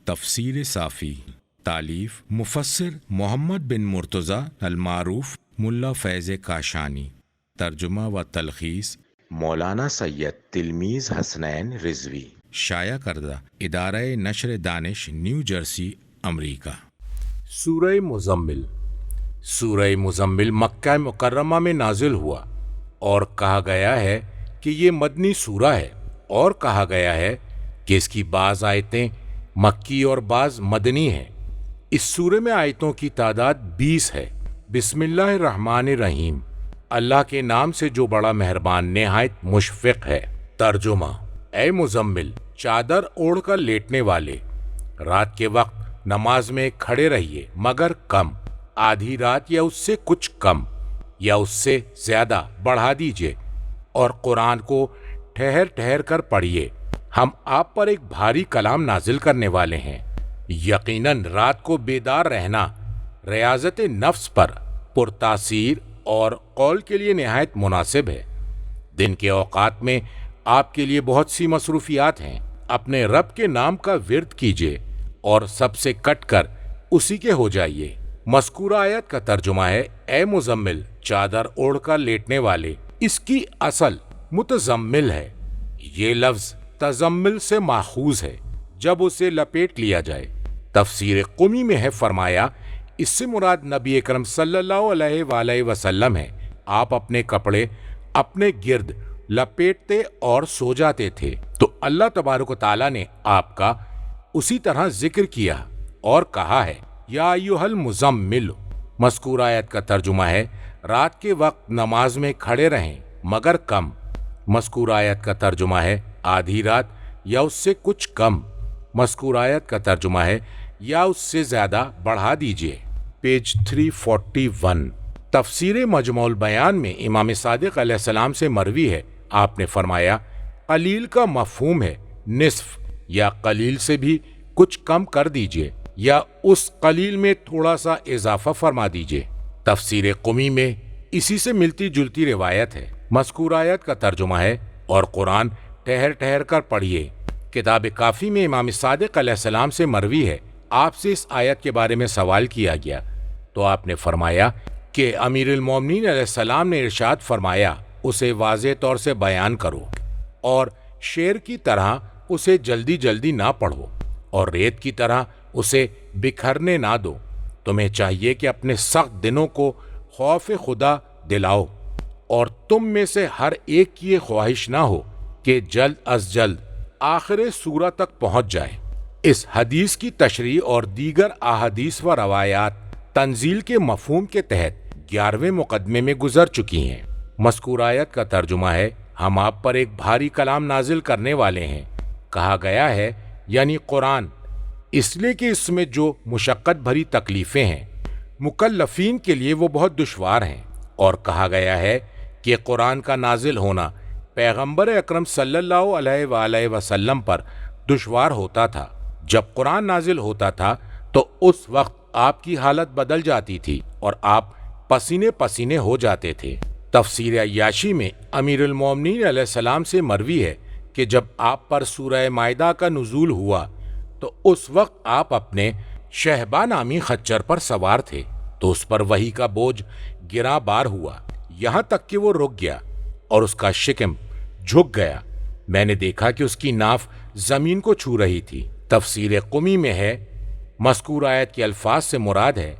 تفسیر صافی، تالیف مفسر محمد بن مرتضی المعروف ملا فیض کاشانی، ترجمہ و تلخیص مولانا سید تلمیذ حسنین رضوی، شائع کردہ ادارہ نشر دانش نیو جرسی امریکہ۔ سورہ مزمل۔ سورہ مزمل مکہ مکرمہ میں نازل ہوا اور کہا گیا ہے کہ یہ مدنی سورہ ہے، اور کہا گیا ہے کہ اس کی بعض آیتیں مکی اور بعض مدنی ہیں۔ اس سورہ میں آیتوں کی تعداد 20 ہے۔ بسم اللہ الرحمن الرحیم، اللہ کے نام سے جو بڑا مہربان نہایت مشفق ہے۔ ترجمہ: اے مزمل، چادر اوڑھ کر لیٹنے والے، رات کے وقت نماز میں کھڑے رہیے مگر کم، آدھی رات یا اس سے کچھ کم یا اس سے زیادہ بڑھا دیجیے، اور قرآن کو ٹھہر ٹھہر کر پڑھیے۔ ہم آپ پر ایک بھاری کلام نازل کرنے والے ہیں۔ یقیناً رات کو بیدار رہنا ریاضت نفس پر پرتاثیر اور قول کے لیے نہایت مناسب ہے۔ دن کے اوقات میں آپ کے لیے بہت سی مصروفیات ہیں۔ اپنے رب کے نام کا ورد کیجیے اور سب سے کٹ کر اسی کے ہو جائیے۔ مذکورہ آیت کا ترجمہ ہے: اے مزمل، چادر اوڑھ کر لیٹنے والے۔ اس کی اصل متزمل ہے۔ یہ لفظ تزمل سے ماخوذ ہے، جب اسے لپیٹ لیا جائے۔ تفسیر قمی میں ہے فرمایا، اس سے مراد نبی اکرم صلی اللہ علیہ وآلہ وسلم ہے۔ آپ اپنے کپڑے اپنے گرد لپیٹتے اور سو جاتے تھے، تو اللہ تبارک و تعالیٰ نے آپ کا اسی طرح ذکر کیا اور کہا ہے: یا ایھا المزمل۔ مذکورہ آیت کا ترجمہ ہے: رات کے وقت نماز میں کھڑے رہیں مگر کم۔ مذکورہ آیت کا ترجمہ ہے: آدھی رات یا اس سے کچھ کم۔ مذکورہ آیت کا ترجمہ ہے: یا اس سے زیادہ بڑھا دیجیے۔ پیج 341۔ تفسیر مجموع البیان میں امام صادق علیہ السلام سے مروی ہے، آپ نے فرمایا: قلیل کا مفہوم ہے نصف، یا قلیل سے بھی کچھ کم کر دیجیے، یا اس قلیل میں تھوڑا سا اضافہ فرما دیجیے۔ تفسیر قمی میں اسی سے ملتی جلتی روایت ہے۔ مذکورہ آیت کا ترجمہ ہے: اور قرآن ٹھہر ٹھہر کر پڑھیے۔ کتاب کافی میں امام صادق علیہ السلام سے مروی ہے، آپ سے اس آیت کے بارے میں سوال کیا گیا تو آپ نے فرمایا کہ امیر المومنین علیہ السلام نے ارشاد فرمایا، اسے واضح طور سے بیان کرو، اور شعر کی طرح اسے جلدی جلدی نہ پڑھو، اور ریت کی طرح اسے بکھرنے نہ دو۔ تمہیں چاہیے کہ اپنے سخت دنوں کو خوف خدا دلاؤ، اور تم میں سے ہر ایک کی یہ خواہش نہ ہو کہ جلد از جلد آخر سورہ تک پہنچ جائے۔ اس حدیث کی تشریح اور دیگر احادیث و روایات تنزیل کے مفہوم کے تحت 11ویں مقدمے میں گزر چکی ہیں۔ مذکورہ آیت کا ترجمہ ہے: ہم آپ پر ایک بھاری کلام نازل کرنے والے ہیں۔ کہا گیا ہے یعنی قرآن، اس لیے کہ اس میں جو مشقت بھری تکلیفیں ہیں مکلفین کے لیے وہ بہت دشوار ہیں، اور کہا گیا ہے کہ قرآن کا نازل ہونا پیغمبر اکرم صلی اللہ علیہ وآلہ وسلم پر دشوار ہوتا تھا۔ جب قرآن نازل ہوتا تھا تو اس وقت آپ کی حالت بدل جاتی تھی اور آپ پسینے پسینے ہو جاتے تھے۔ تفسیر عیاشی میں امیر المومنین علیہ السلام سے مروی ہے کہ جب آپ پر سورہ مائدہ کا نزول ہوا تو اس وقت آپ اپنے شہبہ نامی خچر پر سوار تھے، تو اس پر وحی کا بوجھ گراں بار ہوا، یہاں تک کہ وہ رک گیا اور اس کا شکم جھک گیا۔ میں نے دیکھا کہ اس کی ناف زمین کو چھو رہی تھی۔ تفسیر قمی میں ہے، مذکور آیت کے الفاظ سے مراد ہے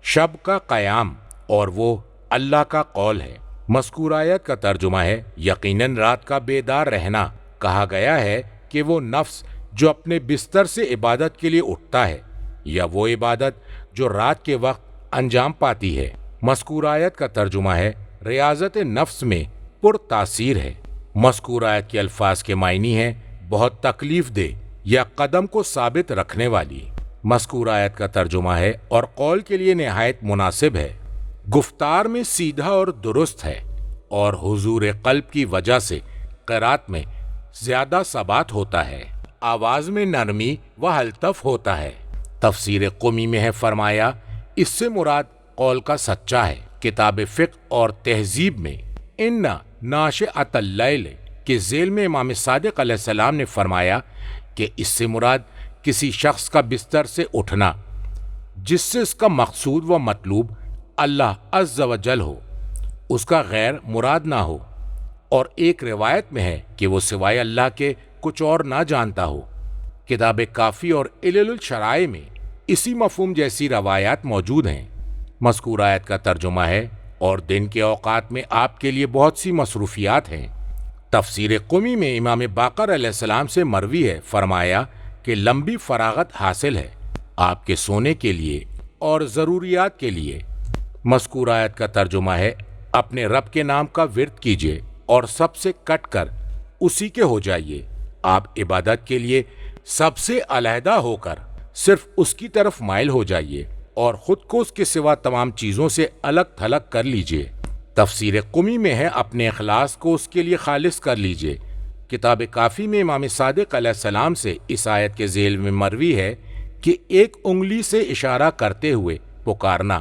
شب کا قیام، اور وہ اللہ کا قول ہے۔ مذکور آیت کا ترجمہ ہے: یقیناً رات کا بیدار رہنا۔ کہا گیا ہے کہ وہ نفس جو اپنے بستر سے عبادت کے لیے اٹھتا ہے، یا وہ عبادت جو رات کے وقت انجام پاتی ہے۔ مذکور آیت کا ترجمہ ہے: ریاضت نفس میں پرتاثیر ہے۔ مذکور آیت کے الفاظ کے معنی ہیں بہت تکلیف دہ یا قدم کو ثابت رکھنے والی۔ مذکور آیت کا ترجمہ ہے: اور قول کے لیے نہایت مناسب ہے، گفتار میں سیدھا اور درست ہے، اور حضور قلب کی وجہ سے قرات میں زیادہ ثبات ہوتا ہے، آواز میں نرمی و الطف ہوتا ہے۔ تفسیر قمی میں ہے فرمایا، اس سے مراد قول کا سچا ہے۔ کتاب فقہ اور تہذیب میں ان ناشئۃ اللیل کے ذیل میں امام صادق علیہ السلام نے فرمایا کہ اس سے مراد کسی شخص کا بستر سے اٹھنا جس سے اس کا مقصود و مطلوب اللہ عز و جل ہو، اس کا غیر مراد نہ ہو، اور ایک روایت میں ہے کہ وہ سوائے اللہ کے کچھ اور نہ جانتا ہو۔ کتاب کافی اور علل الشرائع میں اسی مفہوم جیسی روایات موجود ہیں۔ مذکور آیت کا ترجمہ ہے، اور دن کے اوقات میں آپ کے لیے بہت سی مصروفیات ہیں۔ تفسیر قمی میں امام باقر علیہ السلام سے مروی ہے، فرمایا کہ لمبی فراغت حاصل ہے آپ کے سونے کے لیے اور ضروریات کے لیے۔ مذکور آیت کا ترجمہ ہے، اپنے رب کے نام کا ورد کیجیے اور سب سے کٹ کر اسی کے ہو جائیے۔ آپ عبادت کے لیے سب سے علیحدہ ہو کر صرف اس کی طرف مائل ہو جائیے اور خود کو اس کے سوا تمام چیزوں سے الگ تھلگ کر لیجیے۔ تفسیر قمی میں ہے، اپنے اخلاص کو اس کے لیے خالص کر لیجیے۔ کتاب کافی میں امام صادق علیہ السلام سے اس آیت کے ذیل میں مروی ہے کہ ایک انگلی سے اشارہ کرتے ہوئے پکارنا۔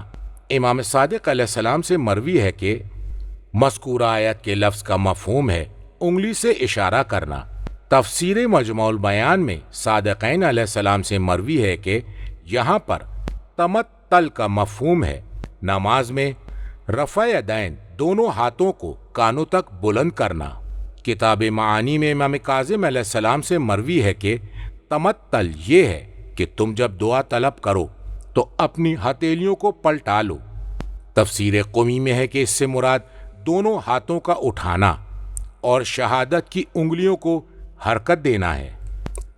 امام صادق علیہ السلام سے مروی ہے کہ مذکورہ آیت کے لفظ کا مفہوم ہے انگلی سے اشارہ کرنا۔ تفسیر مجموع البیان میں صادقین علیہ السلام سے مروی ہے کہ یہاں پر تمتل کا مفہوم ہے نماز میں رفع یدین، دونوں ہاتھوں کو کانوں تک بلند کرنا۔ کتاب معانی میں امام کاظم علیہ السلام سے مروی ہے کہ تمتل یہ ہے کہ تم جب دعا طلب کرو تو اپنی ہتھیلیوں کو پلٹا لو۔ تفسیر قمی میں ہے کہ اس سے مراد دونوں ہاتھوں کا اٹھانا اور شہادت کی انگلیوں کو حرکت دینا ہے۔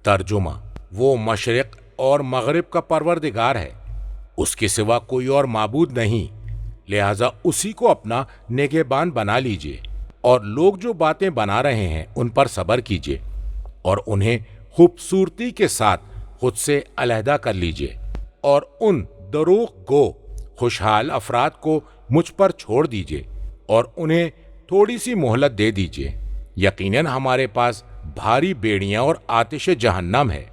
ترجمہ: وہ مشرق اور مغرب کا پروردگار ہے، اس کے سوا کوئی اور معبود نہیں، لہذا اسی کو اپنا نگہبان بنا لیجئے، اور لوگ جو باتیں بنا رہے ہیں ان پر صبر کیجئے اور انہیں خوبصورتی کے ساتھ خود سے علیحدہ کر لیجئے، اور ان دروغ گو خوشحال افراد کو مجھ پر چھوڑ دیجئے اور انہیں تھوڑی سی مہلت دے دیجئے۔ یقیناً ہمارے پاس بھاری بیڑیاں اور آتش جہنم ہے،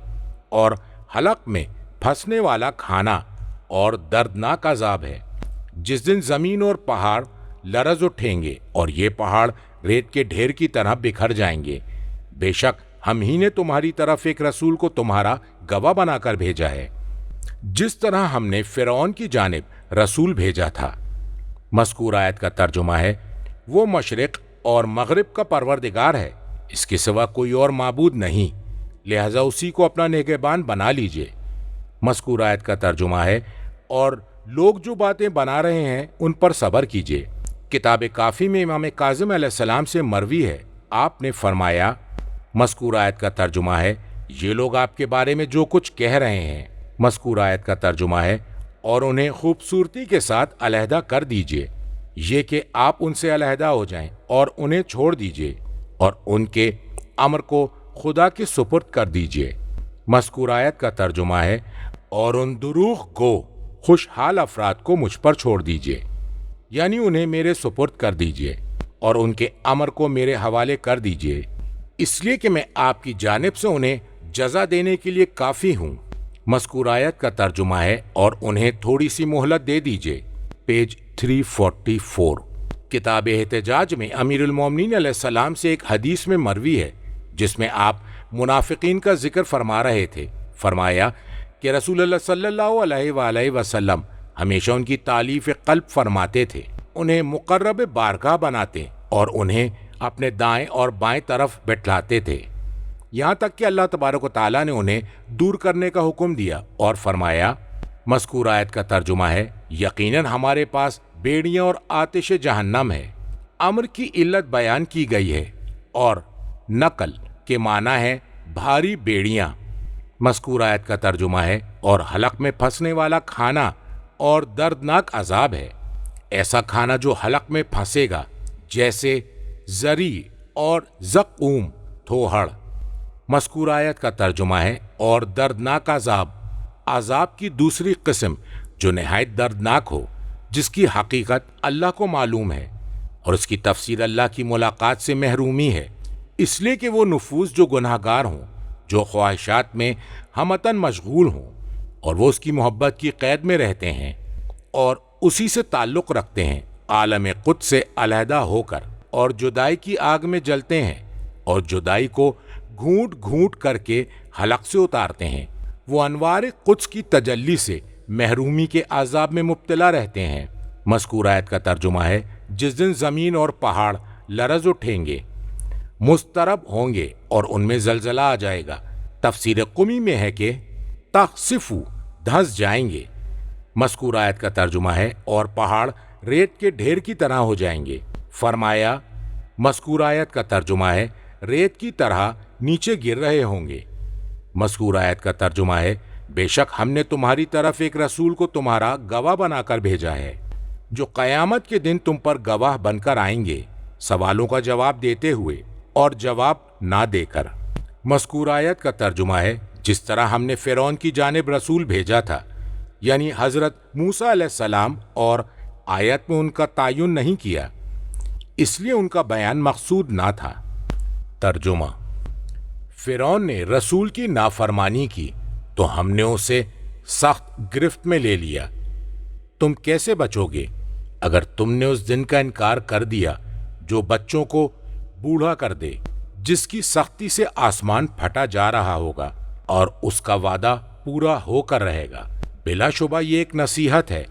اور حلق میں پھنسنے والا کھانا اور دردناک عذاب ہے۔ جس دن زمین اور پہاڑ لرز اٹھیں گے اور یہ پہاڑ ریت کے ڈھیر کی طرح بکھر جائیں گے، بے شک ہم ہی نے تمہاری طرف ایک رسول کو تمہارا گواہ بنا کر بھیجا ہے، جس طرح ہم نے فرعون کی جانب رسول بھیجا تھا۔ مذکور آیت کا ترجمہ ہے، وہ مشرق اور مغرب کا پروردگار ہے، اس کے سوا کوئی اور معبود نہیں، لہذا اسی کو اپنا نگہبان بنا لیجئے۔ مذکور آیت کا ترجمہ ہے، اور لوگ جو باتیں بنا رہے ہیں ان پر صبر کیجئے۔ کتاب کافی میں امام کاظم علیہ السلام سے مروی ہے، آپ نے فرمایا، مذکور آیت کا ترجمہ ہے، یہ لوگ آپ کے بارے میں جو کچھ کہہ رہے ہیں۔ مذکور آیت کا ترجمہ ہے، اور انہیں خوبصورتی کے ساتھ علیحدہ کر دیجئے، یہ کہ آپ ان سے علیحدہ ہو جائیں اور انہیں چھوڑ دیجئے اور ان کے امر کو خدا کے سپرد کر دیجئے۔ مذکور آیت کا ترجمہ ہے، اور ان دروغ گو خوشحال افراد کو مجھ پر چھوڑ دیجئے، یعنی انہیں میرے سپرد کر دیجئے اور ان کے امر کو میرے حوالے کر دیجئے، اس لیے کہ میں آپ کی جانب سے انہیں جزا دینے کے لیے کافی ہوں۔ مذکور آیت کا ترجمہ ہے، اور انہیں تھوڑی سی مہلت دے دیجئے، پیج 344۔ کتاب احتجاج میں امیر المومنین علیہ السلام سے ایک حدیث میں مروی ہے جس میں آپ منافقین کا ذکر فرما رہے تھے۔ فرمایا کہ رسول اللہ صلی اللہ علیہ وآلہ وسلم ہمیشہ ان کی تعلیف قلب فرماتے تھے، انہیں مقرب بارگاہ بناتے اور انہیں اپنے دائیں اور بائیں طرف بٹھلاتے تھے، یہاں تک کہ اللہ تبارک و تعالیٰ نے انہیں دور کرنے کا حکم دیا اور فرمایا۔ مذکور آیت کا ترجمہ ہے، یقیناً ہمارے پاس بیڑیاں اور آتش جہنم ہے۔ امر کی علت بیان کی گئی ہے، اور نقل کے معنی ہے بھاری بیڑیاں۔ مذکور آیت کا ترجمہ ہے، اور حلق میں پھنسنے والا کھانا اور دردناک عذاب ہے، ایسا کھانا جو حلق میں پھنسے گا، جیسے زری اور زقوم تھوہڑ۔ مذکور آیت کا ترجمہ ہے، اور دردناک عذاب، عذاب کی دوسری قسم جو نہایت دردناک ہو، جس کی حقیقت اللہ کو معلوم ہے، اور اس کی تفسیر اللہ کی ملاقات سے محرومی ہے، اس لیے کہ وہ نفوس جو گناہ گار ہوں، جو خواہشات میں ہمتاً مشغول ہوں، اور وہ اس کی محبت کی قید میں رہتے ہیں اور اسی سے تعلق رکھتے ہیں، عالم قدس سے علیحدہ ہو کر، اور جدائی کی آگ میں جلتے ہیں، اور جدائی کو گھونٹ گھونٹ کر کے حلق سے اتارتے ہیں، وہ انوار قدس کی تجلی سے محرومی کے عذاب میں مبتلا رہتے ہیں۔ مذکور آیت کا ترجمہ ہے جس دن زمین اور پہاڑ لرز اٹھیں گے، مضطرب ہوں گے اور ان میں زلزلہ آ جائے گا۔ تفسیر قمی میں ہے کہ تخسفو دھنس جائیں گے۔ مذکور آیت کا ترجمہ ہے اور پہاڑ ریت کے ڈھیر کی طرح ہو جائیں گے۔ فرمایا مذکور آیت کا ترجمہ ہے ریت کی طرح نیچے گر رہے ہوں گے۔ مذکور آیت کا ترجمہ ہے بے شک ہم نے تمہاری طرف ایک رسول کو تمہارا گواہ بنا کر بھیجا ہے جو قیامت کے دن تم پر گواہ بن کر آئیں گے، سوالوں کا جواب دیتے ہوئے اور جواب نہ دے کر۔ مذکور آیت کا ترجمہ ہے جس طرح ہم نے فرعون کی جانب رسول بھیجا تھا، یعنی حضرت موسیٰ علیہ السلام، اور آیت میں ان کا تعین نہیں کیا، اس لیے ان کا بیان مقصود نہ تھا۔ ترجمہ: فرعون نے رسول کی نافرمانی کی تو ہم نے اسے سخت گرفت میں لے لیا۔ تم کیسے بچو گے اگر تم نے اس دن کا انکار کر دیا جو بچوں کو بوڑھا کر دے، جس کی سختی سے آسمان پھٹا جا رہا ہوگا اور اس کا وعدہ پورا ہو کر رہے گا۔ بلا شبہ یہ ایک نصیحت ہے،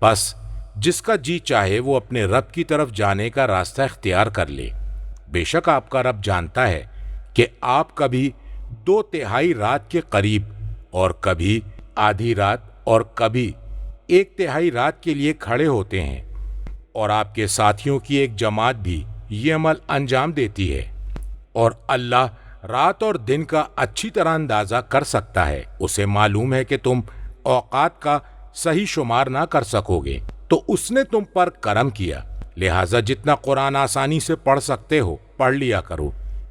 بس جس کا جی چاہے وہ اپنے رب کی طرف جانے کا راستہ اختیار کر لے۔ بے شک آپ کا رب جانتا ہے کہ آپ کبھی 2/3 رات کے قریب اور کبھی آدھی رات اور کبھی 1/3 رات کے لیے کھڑے ہوتے ہیں، اور آپ کے ساتھیوں کی ایک جماعت بھی یہ عمل انجام دیتی ہے، اور اللہ رات اور دن کا اچھی طرح اندازہ کر سکتا ہے۔ اسے معلوم ہے کہ تم اوقات کا صحیح شمار نہ کر سکو گے، تو اس نے تم پر کرم کیا، لہٰذا جتنا قرآن آسانی سے پڑھ سکتے ہو پڑھ لیا کرو۔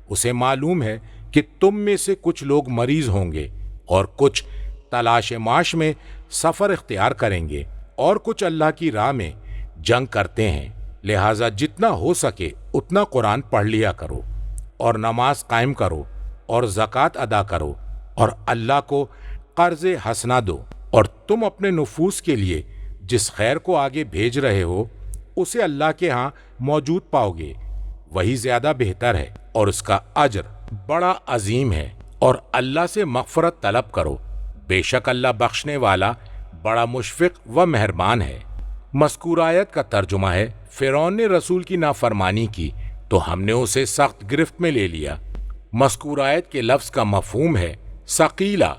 اسے معلوم ہے کہ تم میں سے کچھ لوگ مریض ہوں گے اور کچھ تلاش معاش میں سفر اختیار کریں گے اور کچھ اللہ کی راہ میں جنگ کرتے ہیں، لہٰذا جتنا ہو سکے اتنا قرآن پڑھ لیا کرو اور نماز قائم کرو اور زکوٰۃ ادا کرو اور اللہ کو قرض حسنہ دو، اور تم اپنے نفوس کے لیے جس خیر کو آگے بھیج رہے ہو اسے اللہ کے ہاں موجود پاؤ گے، وہی زیادہ بہتر ہے اور اس کا اجر بڑا عظیم ہے، اور اللہ سے مغفرت طلب کرو، بے شک اللہ بخشنے والا بڑا مشفق و مہربان ہے۔ مذکور آیت کا ترجمہ ہے فرعون نے رسول کی نافرمانی کی تو ہم نے اسے سخت گرفت میں لے لیا۔ مذکور آیت کے لفظ کا مفہوم ہے ثقیلہ،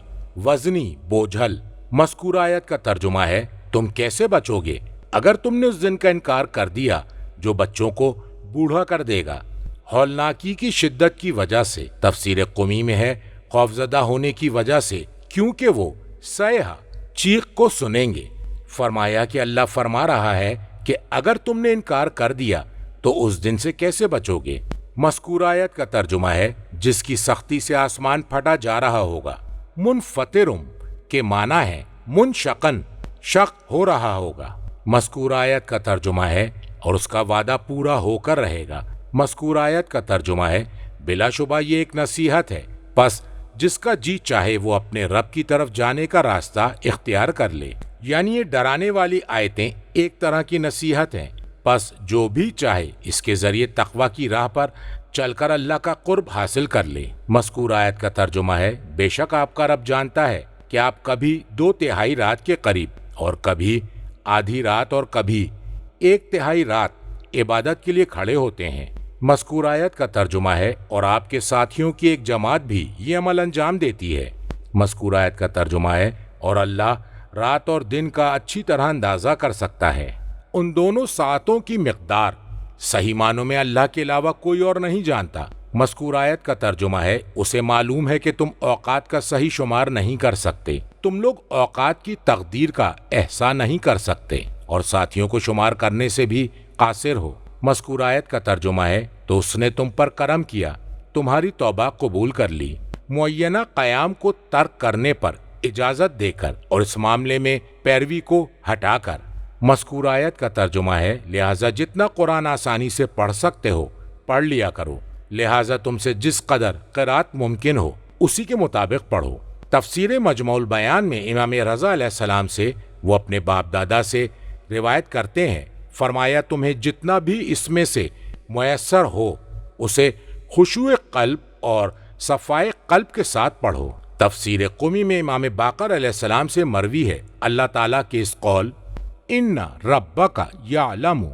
وزنی، بوجھل۔ مذکور آیت کا ترجمہ ہے تم کیسے بچو گے اگر تم نے اس دن کا انکار کر دیا جو بچوں کو بوڑھا کر دے گا۔ ہولناکی کی شدت کی وجہ سے، تفسیر قمی میں ہے خوفزدہ ہونے کی وجہ سے، کیونکہ وہ صیحہ، چیخ کو سنیں گے۔ فرمایا کہ اللہ فرما رہا ہے کہ اگر تم نے انکار کر دیا تو اس دن سے کیسے بچو گے۔ مذکور آیت کا ترجمہ ہے جس کی سختی سے آسمان پھٹا جا رہا ہوگا۔ منفطرم کے معنی ہے منشقن، شق ہو رہا ہوگا۔ مذکور آیت کا ترجمہ ہے اور اس کا وعدہ پورا ہو کر رہے گا۔ مذکور آیت کا ترجمہ ہے بلا شبہ یہ ایک نصیحت ہے، پس جس کا جی چاہے وہ اپنے رب کی طرف جانے کا راستہ اختیار کر لے۔ یعنی یہ ڈرانے والی آیتیں ایک طرح کی نصیحت ہیں، پس جو بھی چاہے اس کے ذریعے تقوی کی راہ پر چل کر اللہ کا قرب حاصل کر لے۔ مذکور آیت کا ترجمہ ہے بے شک آپ کا رب جانتا ہے کہ آپ کبھی 2/3 رات کے قریب اور کبھی آدھی رات اور کبھی 1/3 رات عبادت کے لیے کھڑے ہوتے ہیں۔ مذکور آیت کا ترجمہ ہے اور آپ کے ساتھیوں کی ایک جماعت بھی یہ عمل انجام دیتی ہے۔ مذکور آیت کا ترجمہ ہے اور اللہ رات اور دن کا اچھی طرح اندازہ کر سکتا ہے۔ ان دونوں ساعتوں کی مقدار صحیح معنوں میں اللہ کے علاوہ کوئی اور نہیں جانتا۔ مذکور آیت کا ترجمہ ہے اسے معلوم ہے کہ تم اوقات کا صحیح شمار نہیں کر سکتے، تم لوگ اوقات کی تقدیر کا احصاء نہیں کر سکتے اور ساتھیوں کو شمار کرنے سے بھی قاصر ہو۔ مذکور آیت کا ترجمہ ہے تو اس نے تم پر کرم کیا، تمہاری توبہ قبول کر لی، معینہ قیام کو ترک کرنے پر اجازت دے کر اور اس معاملے میں پیروی کو ہٹا کر۔ مذکور آیت کا ترجمہ ہے لہٰذا جتنا قرآن آسانی سے پڑھ سکتے ہو پڑھ لیا کرو، لہٰذا تم سے جس قدر قرات ممکن ہو اسی کے مطابق پڑھو۔ تفسیر مجموع البیان میں امام رضا علیہ السلام سے وہ اپنے باپ دادا سے روایت کرتے ہیں، فرمایا تمہیں جتنا بھی اس میں سے میسر ہو اسے خشوع قلب اور صفائے قلب کے ساتھ پڑھو، تفسیر قمی میں امام باقر علیہ السلام سے مروی ہے اللہ تعالیٰ کے اس قول ان ربک یعلم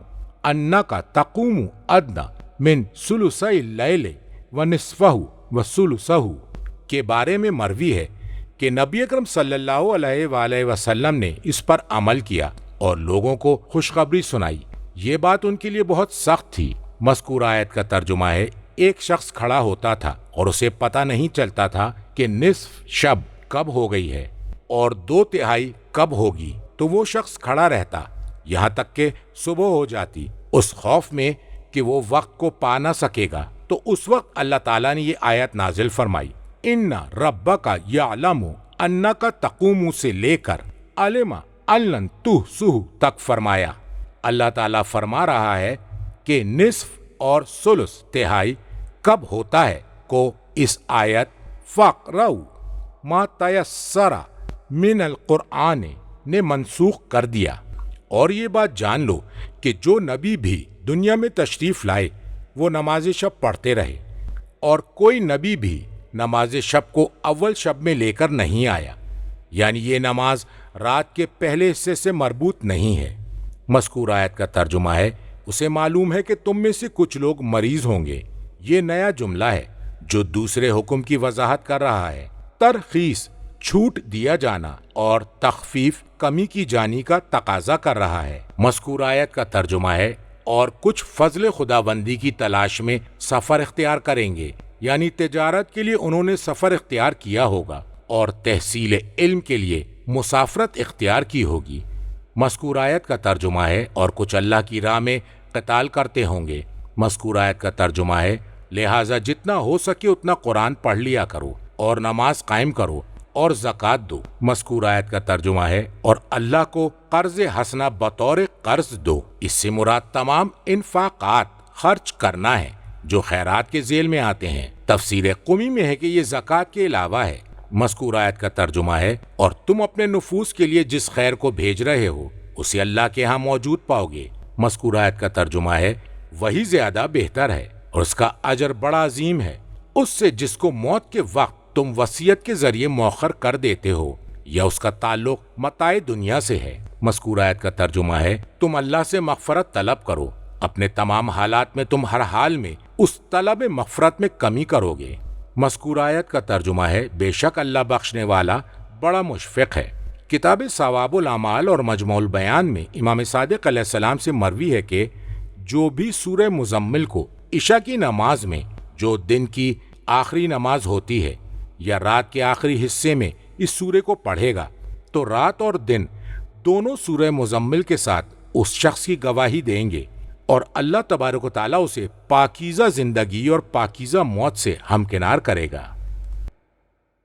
انک تقوم ادنی من ثلثی اللیل ونصفہ وثلثہ کے بارے میں مروی ہے کہ نبی اکرم صلی اللہ علیہ وآلہ وسلم نے اس پر عمل کیا اور لوگوں کو خوشخبری سنائی۔ یہ بات ان کے لیے بہت سخت تھی۔ مذکور آیت کا ترجمہ ہے ایک شخص کھڑا ہوتا تھا اور اسے پتہ نہیں چلتا تھا کہ نصف شب کب ہو گئی ہے اور 2/3 کب ہوگی، تو وہ شخص کھڑا رہتا یہاں تک کہ صبح ہو جاتی، اس خوف میں کہ وہ وقت کو پا نہ سکے گا۔ تو اس وقت اللہ تعالیٰ نے یہ آیت نازل فرمائی ان ربک یعلم انک تقوم سے لے کر علم ان تحصہ تک فرمایا۔ اللہ تعالیٰ فرما رہا ہے کہ نصف اور ثلث تہائی کب ہوتا ہے کو اس آیت فَاقْرَؤْا مَا تَيَسَّرَ مِنَ الْقُرْآنِ نے منسوخ کر دیا۔ اور یہ بات جان لو کہ جو نبی بھی دنیا میں تشریف لائے وہ نماز شب پڑھتے رہے، اور کوئی نبی بھی نماز شب کو اول شب میں لے کر نہیں آیا، یعنی یہ نماز رات کے پہلے حصے سے مربوط نہیں ہے۔ مذکور آیت کا ترجمہ ہے اسے معلوم ہے کہ تم میں سے کچھ لوگ مریض ہوں گے۔ یہ نیا جملہ ہے جو دوسرے حکم کی وضاحت کر رہا ہے۔ ترخیص چھوٹ دیا جانا اور تخفیف کمی کی جانی کا تقاضا کر رہا ہے۔ مذکور آیت کا ترجمہ ہے اور کچھ فضل خداوندی کی تلاش میں سفر اختیار کریں گے، یعنی تجارت کے لیے انہوں نے سفر اختیار کیا ہوگا اور تحصیل علم کے لیے مسافرت اختیار کی ہوگی۔ مذکور آیت کا ترجمہ ہے اور کچھ اللہ کی راہ میں قتال کرتے ہوں گے۔ مذکور آیت کا ترجمہ ہے لہٰذا جتنا ہو سکے اتنا قرآن پڑھ لیا کرو اور نماز قائم کرو اور زکوٰۃ دو۔ مذکور آیت کا ترجمہ ہے اور اللہ کو قرض حسنہ بطور قرض دو۔ اس سے مراد تمام انفاقات خرچ کرنا ہے جو خیرات کے ذیل میں آتے ہیں۔ تفسیر قمی میں ہے کہ یہ زکوٰۃ کے علاوہ ہے۔ مذکور آیت کا ترجمہ ہے اور تم اپنے نفوس کے لیے جس خیر کو بھیج رہے ہو اسے اللہ کے ہاں موجود پاؤ گے۔ مذکور آیت کا ترجمہ ہے وہی زیادہ بہتر ہے اور اس کا اجر بڑا عظیم ہے اس سے جس کو موت کے وقت تم وصیت کے ذریعے مؤخر کر دیتے ہو یا اس کا تعلق متاع دنیا سے ہے۔ مذکور آیت کا ترجمہ ہے تم اللہ سے مغفرت طلب کرو، اپنے تمام حالات میں تم ہر حال میں اس طلب مغفرت میں کمی کرو گے۔ مذکور آیت کا ترجمہ ہے بے شک اللہ بخشنے والا بڑا مشفق ہے۔ کتاب ثواب الاعمال اور مجموع البیان میں امام صادق علیہ السلام سے مروی ہے کہ جو بھی سورہ مزمل کو عشاء کی نماز میں جو دن کی آخری نماز ہوتی ہے یا رات کے آخری حصے میں اس سورے کو پڑھے گا تو رات اور دن دونوں سورہ مزمل کے ساتھ اس شخص کی گواہی دیں گے اور اللہ تبارک و تعالیٰ اسے پاکیزہ زندگی اور پاکیزہ موت سے ہمکنار کرے گا۔